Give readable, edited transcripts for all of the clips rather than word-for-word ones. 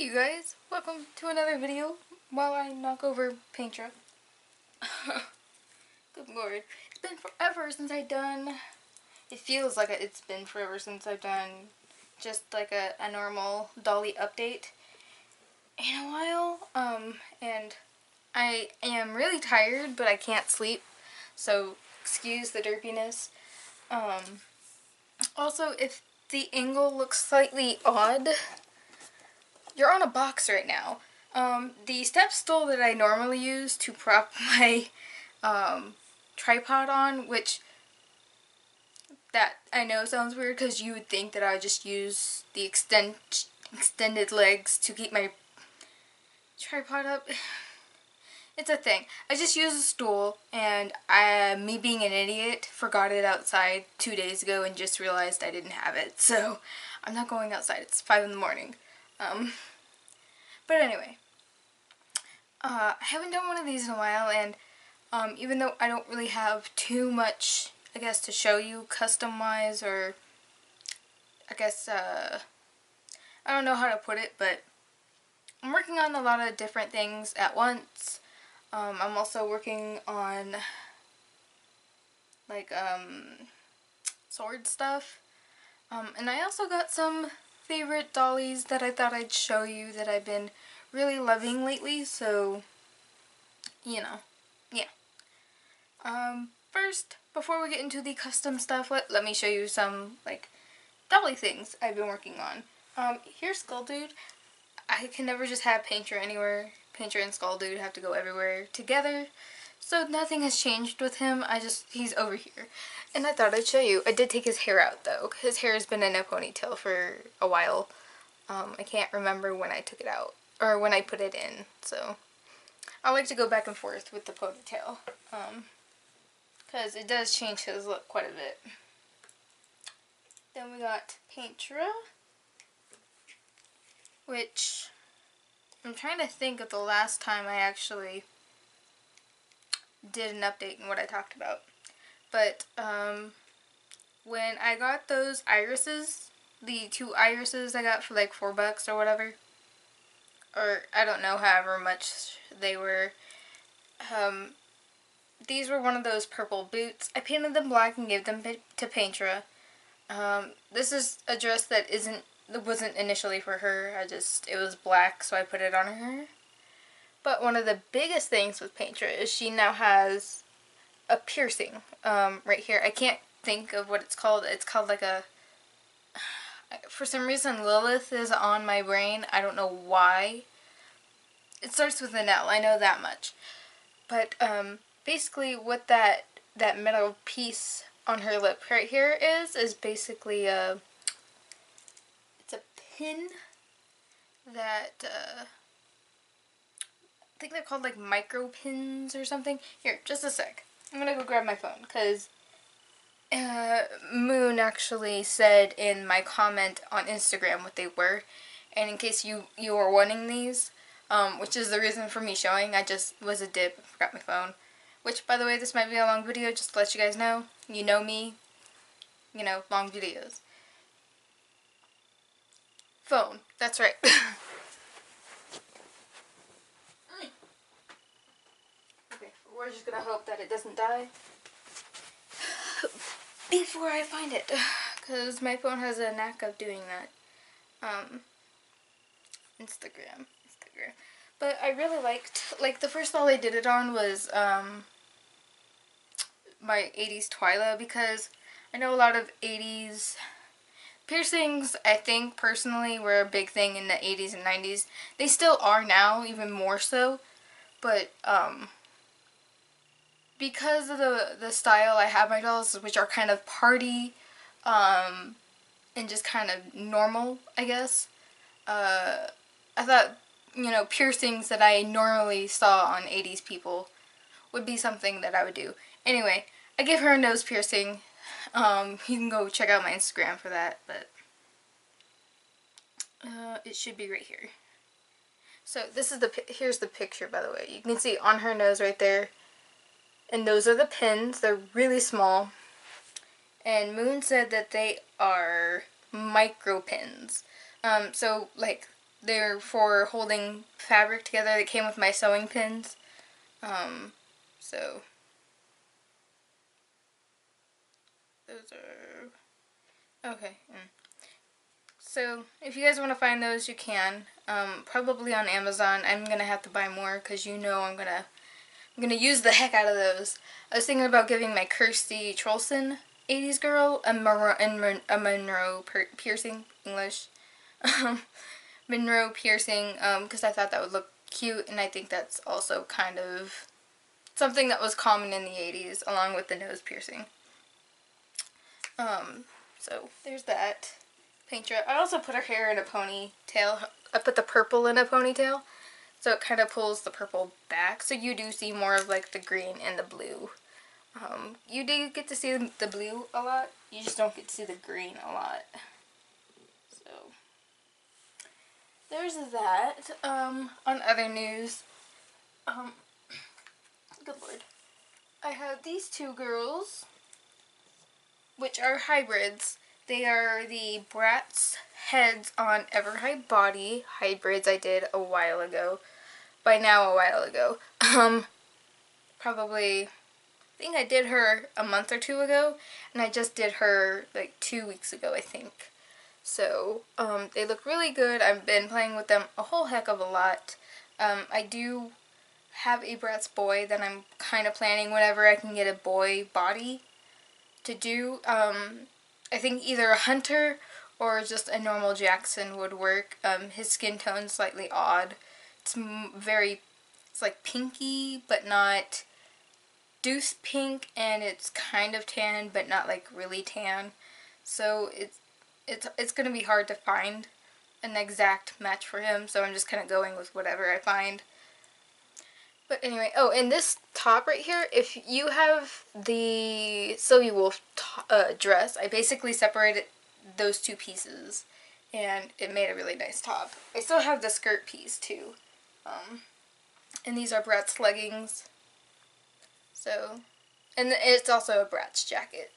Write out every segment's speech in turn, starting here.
Hey you guys, welcome to another video while I knock over Paintra. Good lord, it's been forever since I've done, it feels like it's been forever since I've done just like a normal Dolly update in a while. And I am really tired, but I can't sleep, so excuse the derpiness. Also, if the angle looks slightly odd, you're on a box right now. The step stool that I normally use to prop my tripod on, which that I know sounds weird because you would think that I would just use the extended legs to keep my tripod up. It's a thing. I just use a stool, and me being an idiot, forgot it outside 2 days ago and just realized I didn't have it. So I'm not going outside. It's 5 in the morning. But anyway, I haven't done one of these in a while, and even though I don't really have too much, I guess, to show you custom-wise, or I guess, I don't know how to put it, but I'm working on a lot of different things at once. I'm also working on, like, sword stuff, and I also got some favorite dollies that I thought I'd show you that I've been really loving lately, so, you know, yeah. First, before we get into the custom stuff, let me show you some, like, dolly things I've been working on. Here's Skull Dude. I can never just have Painter anywhere. Painter and Skull Dude have to go everywhere together, so nothing has changed with him. He's over here. And I thought I'd show you. I did take his hair out, though. His hair has been in a ponytail for a while. I can't remember when I took it out, or when I put it in, so I like to go back and forth with the ponytail, because it does change his look quite a bit. Then we got Paintra, which I'm trying to think of the last time I actually did an update and what I talked about. But when I got those irises, the 2 irises I got for like $4 or whatever, or I don't know, however much they were, these were one of those purple boots. I painted them black and gave them to Paintra. This is a dress that wasn't initially for her. It was black, so I put it on her. But one of the biggest things with Paintra is she now has a piercing, right here. I can't think of what it's called. It's called like for some reason Lilith is on my brain. I don't know why. It starts with an L, I know that much. But, basically what that metal piece on her lip right here is basically it's a pin that, I think they're called like micro pins or something. Here, just a sec. I'm gonna go grab my phone, because Moon actually said in my comment on Instagram what they were, and in case you were wanting these, which is the reason for me showing, I just was a dip, forgot my phone. Which, by the way, this might be a long video, just to let you guys know. You know me, you know, long videos. Phone, that's right. Okay, we're just gonna hope that it doesn't die before I find it, because my phone has a knack of doing that. Instagram. But I really liked, like, the first doll I did it on was, my 80s Twyla, because I know a lot of 80s piercings, I think, personally, were a big thing in the 80s and 90s. They still are now, even more so, but, because of the style I have my dolls, which are kind of party, and just kind of normal, I guess, I thought, you know, piercings that I normally saw on 80s people would be something that I would do. Anyway, I gave her a nose piercing. You can go check out my Instagram for that, but it should be right here. So this is here's the picture, by the way. You can see on her nose right there. And those are the pins. They're really small. And Moon said that they are micro pins. So like they're for holding fabric together. They came with my sewing pins. So those are okay. So if you guys want to find those, you can. Probably on Amazon. I'm gonna have to buy more because you know I'm gonna use the heck out of those. I was thinking about giving my Kirsty Trollson 80s girl a Monroe piercing English. Monroe piercing because I thought that would look cute, and I think that's also kind of something that was common in the 80s along with the nose piercing. So there's that. Painter. I also put her hair in a ponytail. I put the purple in a ponytail, so it kind of pulls the purple back, so you do see more of like the green and the blue. You do get to see the blue a lot, you just don't get to see the green a lot. So there's that. On other news, good lord, I have these two girls, which are hybrids. They are the Bratz heads on Everhide Body hybrids I did a while ago. By now, a while ago. Probably, I think I did her a month or two ago, and I just did her like 2 weeks ago, I think. So, they look really good. I've been playing with them a whole heck of a lot. I do have a Bratz boy that I'm kind of planning whenever I can get a boy body to do. I think either a hunter or just a normal Jackson would work. His skin tone's slightly odd. It's it's like pinky, but not deuce pink, and it's kind of tan, but not like really tan. So it's gonna be hard to find an exact match for him. So I'm just kind of going with whatever I find. But anyway, oh, and this top right here, if you have the Sylvie Wolf dress, I basically separated those two pieces, and it made a really nice top. I still have the skirt piece, too. And these are Bratz leggings. So, and it's also a Bratz jacket.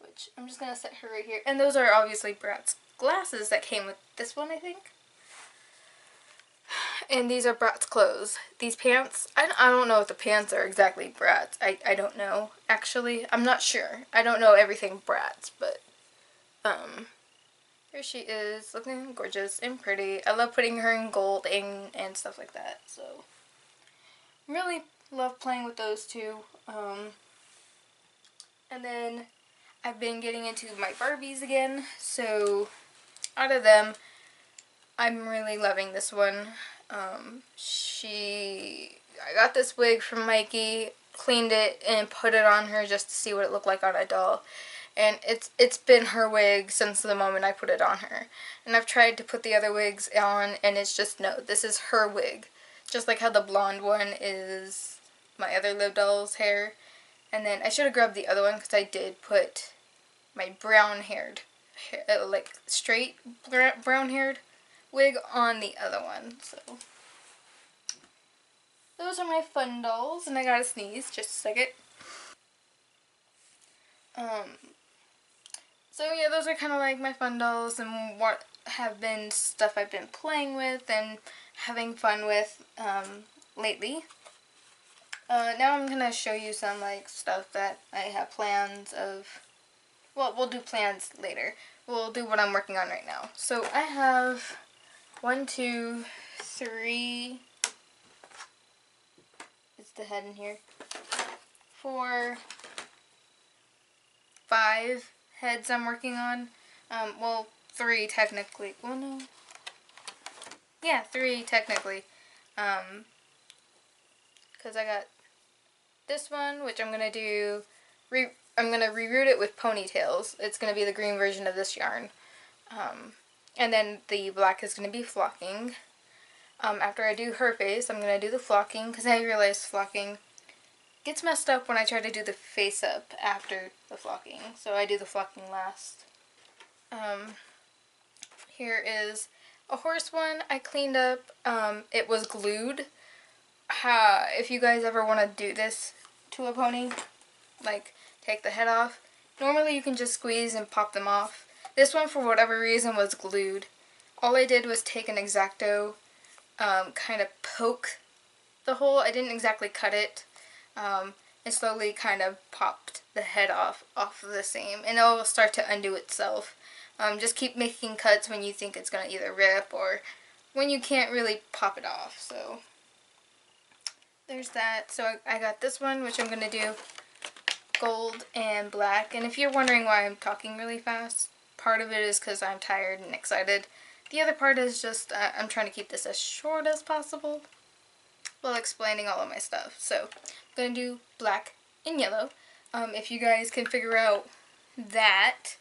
Which, I'm just going to set her right here. And those are obviously Bratz glasses that came with this one, I think. And these are Bratz clothes. These pants, I don't know if the pants are exactly Bratz. I don't know, actually. I'm not sure. I don't know everything Bratz, but, here she is, looking gorgeous and pretty. I love putting her in gold and stuff like that, so. Really love playing with those two. And then I've been getting into my Barbies again, so out of them, I'm really loving this one. I got this wig from Mikey, cleaned it, and put it on her just to see what it looked like on a doll. And it's been her wig since the moment I put it on her. And I've tried to put the other wigs on, and it's just, no, this is her wig. Just like how the blonde one is my other Live Doll's hair. And then I should have grabbed the other one because I did put my brown-haired, like straight brown-haired wig on the other one. So those are my fun dolls, and I gotta sneeze just a second. So yeah, those are kind of like my fun dolls and what have been stuff I've been playing with and having fun with lately. Now I'm gonna show you some like stuff that I have plans of. Well, we'll do plans later. We'll do what I'm working on right now. So I have 1, 2, 3. It's the head in here. 4, 5 heads I'm working on. Well, 3 technically. Well, no. Yeah, 3 technically. Because I got this one, which I'm gonna do. I'm gonna reroute it with ponytails. It's gonna be the green version of this yarn. And then the black is gonna be flocking. After I do her face, I'm gonna do the flocking because I realized flocking gets messed up when I try to do the face up after the flocking. So I do the flocking last. Here is a horse one I cleaned up. It was glued. If you guys ever want to do this to a pony, like take the head off, normally you can just squeeze and pop them off, This one, for whatever reason, was glued. All I did was take an X-Acto, kind of poke the hole. I didn't exactly cut it. And slowly kind of popped the head off of the seam, and it will start to undo itself. Just keep making cuts when you think it's going to either rip or when you can't really pop it off. So there's that. So I got this one, which I'm going to do gold and black. And if you're wondering why I'm talking really fast, part of it is because I'm tired and excited. The other part is just I'm trying to keep this as short as possible while explaining all of my stuff. So I'm going to do black and yellow. If you guys can figure out that,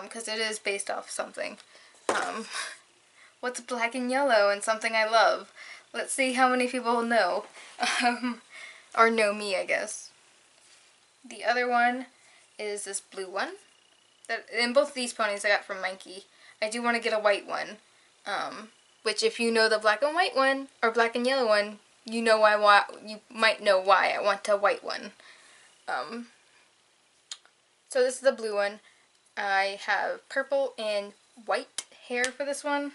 because it is based off something. What's black and yellow and something I love? Let's see how many people know. Or know me, I guess. The other one is this blue one. And both of these ponies I got from Mikey. I do want to get a white one. Which, if you know the black and white one, or black and yellow one, you know why you might know why I want a white one. So this is the blue one. I have purple and white hair for this one.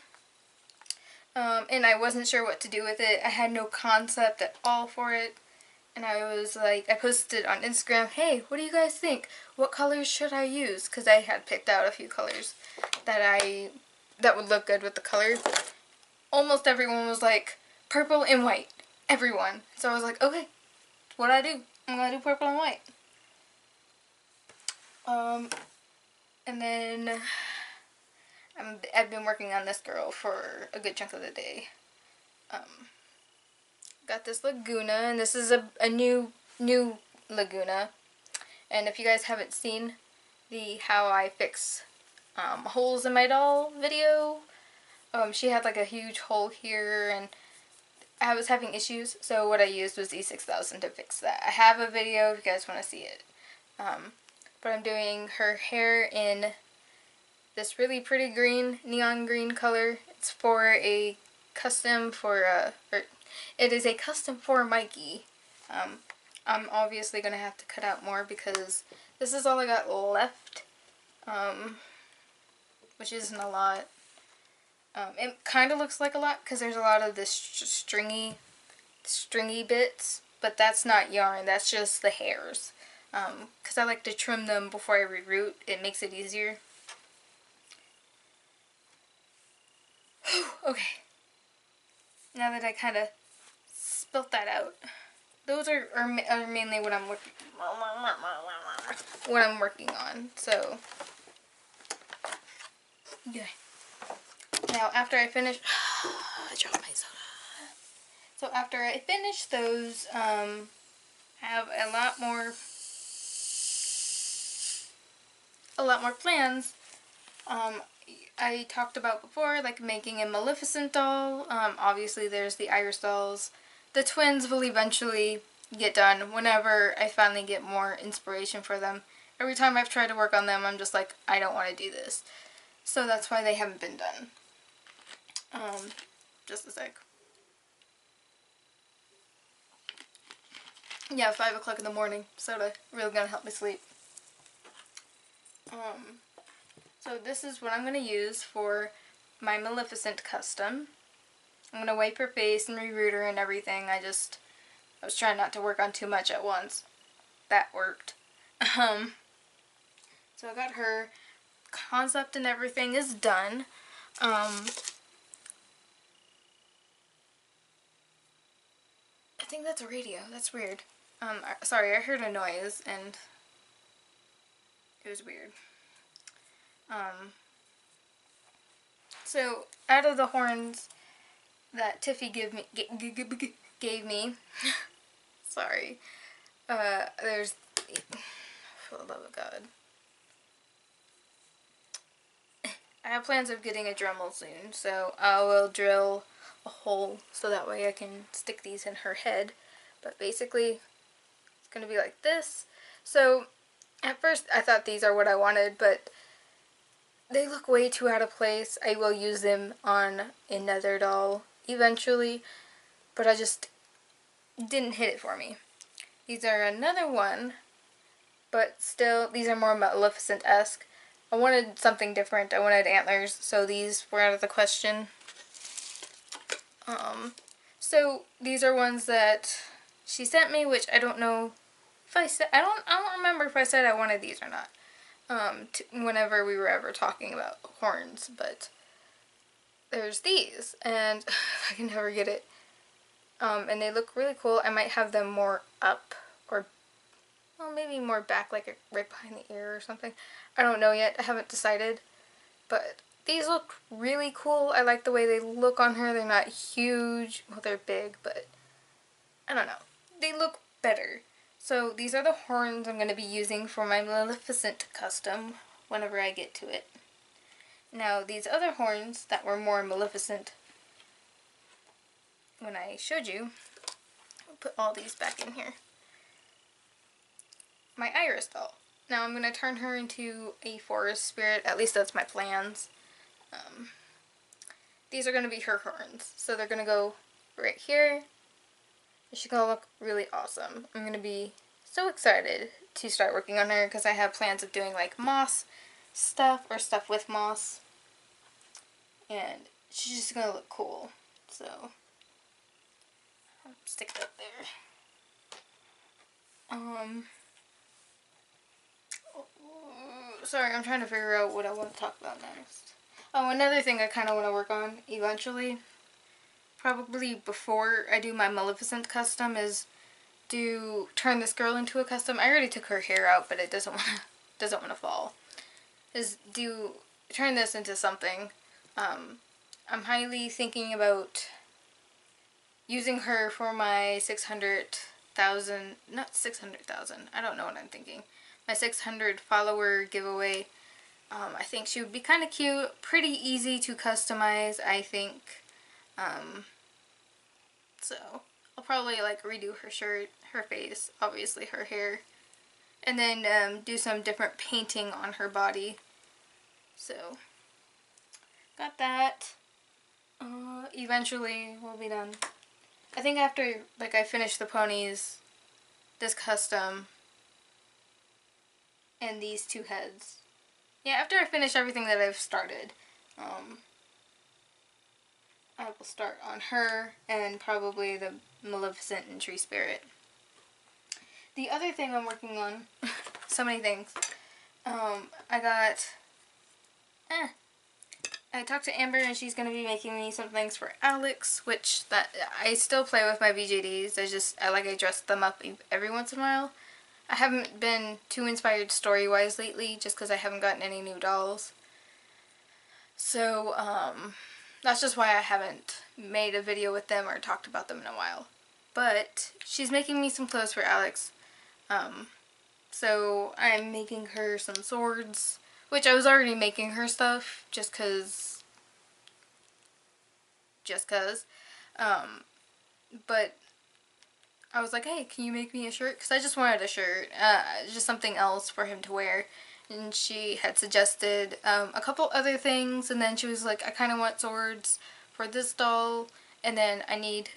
And I wasn't sure what to do with it. I had no concept at all for it. And I was like, I posted on Instagram, hey, what do you guys think? What colors should I use? Because I had picked out a few colors that would look good with the color. Almost everyone was like, purple and white. Everyone. So I was like, okay, what do I do? I'm going to do purple and white. And then I've been working on this girl for a good chunk of the day. Got this Laguna, and this is a new Laguna. And if you guys haven't seen the how I fix holes in my doll video, she had like a huge hole here, and I was having issues, so what I used was E6000 to fix that. I have a video if you guys want to see it. But I'm doing her hair in this really pretty green, neon green color. It's for a custom it is a custom for Mikey. I'm obviously going to have to cut out more because this is all I got left, which isn't a lot. It kind of looks like a lot because there's a lot of this stringy bits, but that's not yarn, that's just the hairs. Because I like to trim them before I reroot. It makes it easier. Okay. Now that I kind of spilt that out, those are mainly what I'm working on. So, yeah. Now after I finish, I dropped my soda. So after I finish those, I have a lot more plans. I talked about before, like making a Maleficent doll. Obviously there's the Iris dolls. The twins will eventually get done whenever I finally get more inspiration for them. Every time I've tried to work on them, I'm just like, I don't want to do this. So that's why they haven't been done. Just a sec. Yeah, 5 o'clock in the morning. Soda really gonna help me sleep. So this is what I'm gonna use for my Maleficent custom. I'm gonna wipe her face and reroot her and everything. I was trying not to work on too much at once. That worked. So I got her. Concept and everything is done. I think that's a radio. That's weird. Sorry, I heard a noise and it was weird. So out of the horns that Tiffy gave me, sorry, there's, for the love of God, I have plans of getting a Dremel soon, so I will drill a hole so that way I can stick these in her head. But basically, it's going to be like this. So, at first I thought these are what I wanted, but they look way too out of place. I will use them on another doll eventually, but I just didn't hit it for me. These are another one, but still, these are more Maleficent-esque. I wanted something different. I wanted antlers, so these were out of the question. So these are ones that she sent me, which I don't know if I said, I don't remember if I said I wanted these or not. Whenever we were ever talking about horns, but there's these, and I can never get it. And they look really cool. I might have them more up, or well, maybe more back, like right behind the ear or something. I don't know yet. I haven't decided. But these look really cool. I like the way they look on her. They're not huge. Well, they're big, but I don't know. They look better. So these are the horns I'm going to be using for my Maleficent custom whenever I get to it. Now, these other horns that were more Maleficent, when I showed you, I'll put all these back in here. My Iris doll. Now I'm going to turn her into a forest spirit. At least that's my plans. These are going to be her horns. So they're going to go right here. She's going to look really awesome. I'm going to be so excited to start working on her because I have plans of doing like moss stuff or stuff with moss. And she's just going to look cool. So I'll stick it up there. Sorry, I'm trying to figure out what I want to talk about next. Oh, another thing I kind of want to work on eventually, probably before I do my Maleficent custom, is turn this girl into a custom. I already took her hair out, but it doesn't want to fall. Is turn this into something. I'm highly thinking about using her for my 600,000, not 600,000, I don't know what I'm thinking. My 600 follower giveaway. I think she would be kind of cute, pretty easy to customize, I think. So I'll probably like redo her shirt, her face, obviously her hair, and then do some different painting on her body. So got that. Eventually we'll be done. I think after like I finish the ponies, this custom, and these two heads. Yeah, after I finish everything that I've started, I will start on her and probably the Maleficent and Tree Spirit. The other thing I'm working on, so many things, I talked to Amber and she's going to be making me some things for Alex, which that I still play with my BJDs. I dress them up every once in a while. I haven't been too inspired story-wise lately just because I haven't gotten any new dolls. So, that's just why I haven't made a video with them or talked about them in a while. But she's making me some clothes for Alex. So I'm making her some swords, which I was already making her stuff just cause. But I was like, hey, can you make me a shirt? Because I just wanted a shirt, just something else for him to wear. And she had suggested a couple other things, and then she was like, I kind of want swords for this doll, and then I need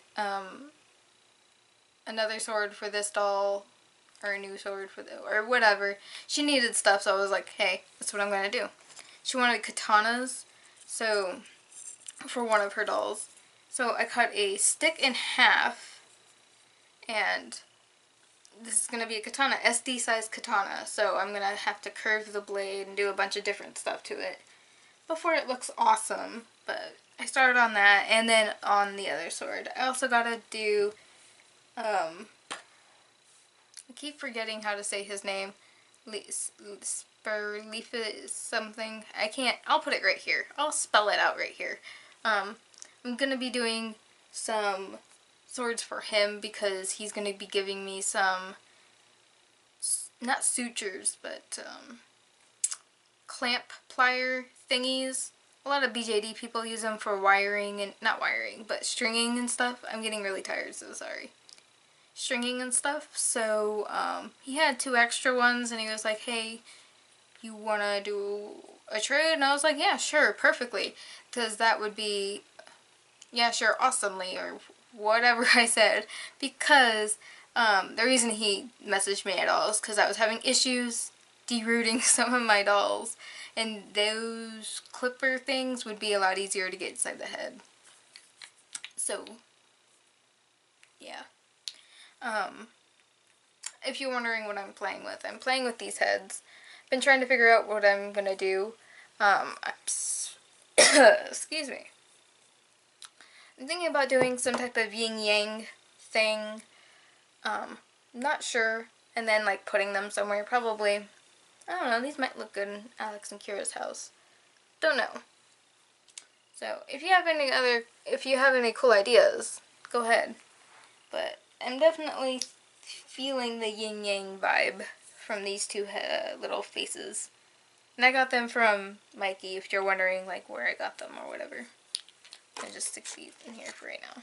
another sword for this doll, or a new sword for or whatever. She needed stuff, so I was like, hey, that's what I'm going to do. She wanted katanas, so for one of her dolls. So I cut a stick in half, and this is going to be a katana, SD size katana, so I'm going to have to curve the blade and do a bunch of different stuff to it before it looks awesome. But I started on that, and then on the other sword. I also got to do, I keep forgetting how to say his name, Sperleaf something. I can't, I'll put it right here. I'll spell it out right here. I'm going to be doing some swords for him because he's going to be giving me some, not sutures, but clamp plier thingies. A lot of BJD people use them for wiring, and not wiring, but stringing and stuff. I'm getting really tired, so sorry. Stringing and stuff. So he had 2 extra ones, and he was like, hey, you want to do a trade? And I was like, yeah, sure, perfectly. Because that would be, yeah, sure, awesomely, or whatever I said, because the reason he messaged me at all is because I was having issues derooting some of my dolls, and those clipper things would be a lot easier to get inside the head. So, yeah. If you're wondering what I'm playing with these heads. I've been trying to figure out what I'm gonna do. Excuse me. I'm thinking about doing some type of yin-yang thing. Not sure. And then, like, putting them somewhere. Probably, I don't know, these might look good in Alex and Kira's house. Don't know. So, if you have any cool ideas, go ahead. But I'm definitely feeling the yin-yang vibe from these two little faces. And I got them from Mikey, if you're wondering, like, where I got them or whatever. I'll just stick these in here for right now.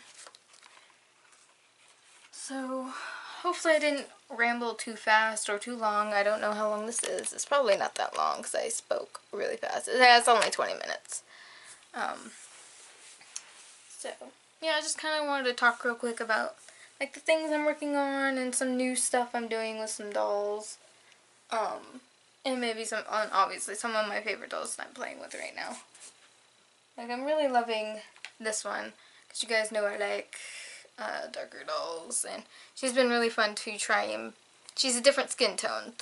So, hopefully I didn't ramble too fast or too long. I don't know how long this is. It's probably not that long because I spoke really fast. It's only 20 minutes. So, yeah, I just kind of wanted to talk real quick about, like, the things I'm working on and some new stuff I'm doing with some dolls. And maybe obviously some of my favorite dolls that I'm playing with right now. Like, I'm really loving this one, because you guys know I like darker dolls, and she's been really fun to try, and she's a different skin tone,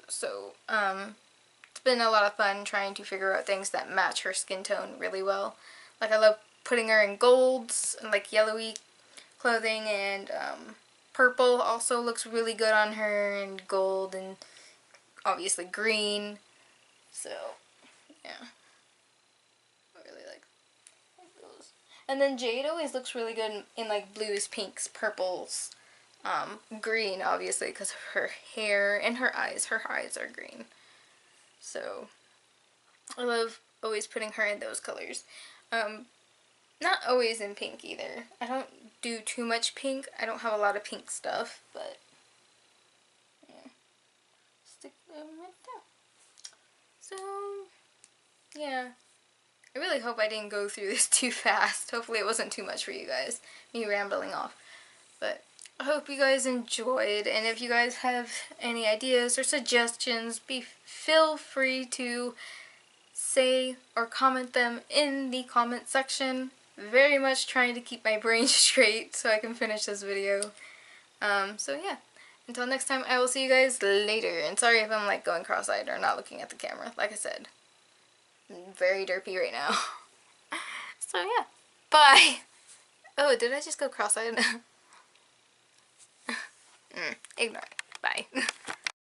so it's been a lot of fun trying to figure out things that match her skin tone really well. Like, I love putting her in golds and, like, yellowy clothing, and purple also looks really good on her, and gold, and obviously green. So, yeah. I really like those. And then Jade always looks really good in like blues, pinks, purples, green, obviously, because of her hair and her eyes. Her eyes are green. So, I love always putting her in those colors. Not always in pink either. I don't do too much pink. I don't have a lot of pink stuff, but yeah. Stick them right there. So, yeah. I really hope I didn't go through this too fast. Hopefully it wasn't too much for you guys, me rambling off. But I hope you guys enjoyed, and if you guys have any ideas or suggestions, feel free to say or comment them in the comment section. Very much trying to keep my brain straight so I can finish this video. So yeah, until next time, I will see you guys later. And sorry if I'm like going cross-eyed or not looking at the camera. Like I said, I'm very derpy right now. So yeah, bye! Oh, did I just go cross-eyed? Ignore it. Bye.